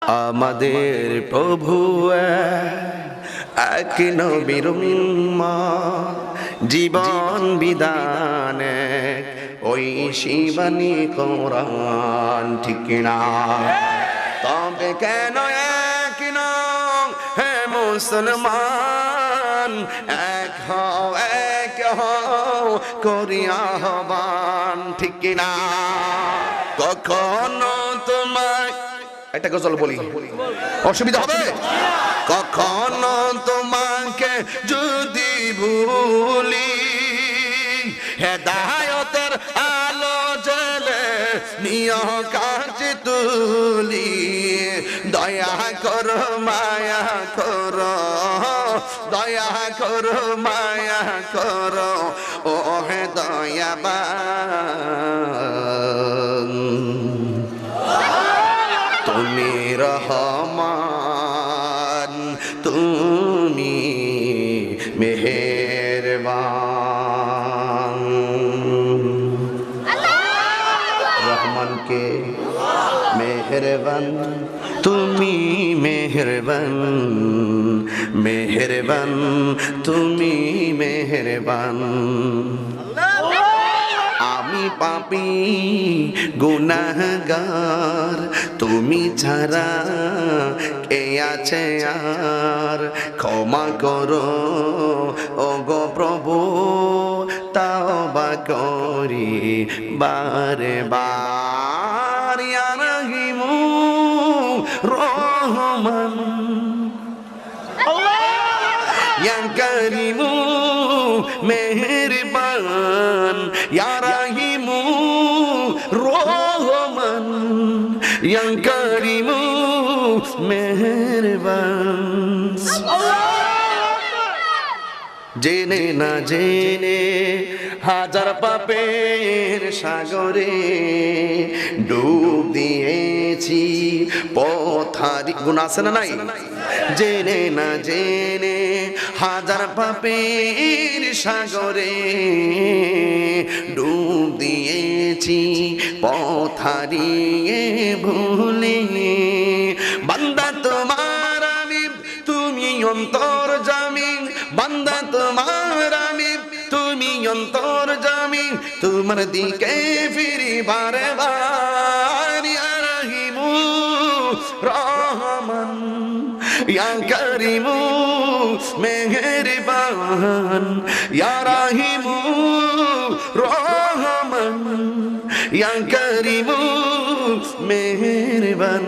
আমাদের প্রভু এক নবীর উম্মত, জীবন বিধানে ওই শিবানী কোরআন, ঠিক না? তবে কেন এক নও হে মুসলমান, এক হও করিয়া আহ্বান, ঠিক না? কখনো তোমায় একটা গজল বলি, অসুবিধা হবে? কখনো তোমাকে যদি ভুলি, হেদায়েতের আলো জ্বলে নিয় কাছে তুলি, দয়া করো মায়া করো, দয়া করো মায়া করো, ও হে দয়াবান। তুমি রহমান, তুমি মেহেরবান। রহমানকে মেহেরবান, তুমি মেহেরবান, মেহেরবান তুমি মেহেরবান। আমি পাপী গুনাহগার, তুমি ছাড়া কে আছে আর? ক্ষমা করো ওগো প্রভু, তাওবা করি বারে বার। ইয়া রহিমু রহমান, ইয়া করিমু মেহেরবান, ইয়া রহিমু রহমান, ইয়া করিমু মেহেরবান। জেনে না জেনে হাজার পাপের সাগরে ডুব দিয়েছি পথারি। গুনাহ আছে না নাই? জেনে না জেনে হাজার পাপের সাগরে ডুব দিয়েছি পথারিয়ে ভুলে। বান্দা তোমার আমি, তুমি অন্তর্যামী, বান্দা তোমার আমি, তুমি অন্তর্যামী, তোমার দিকে ফিরি বারে বার। ইয়া রহিমু রহমান, ইয়া করিমু মেহেরবান, ইয়া রহিমু রহমান, ইয়া করিমু মেহেরবান।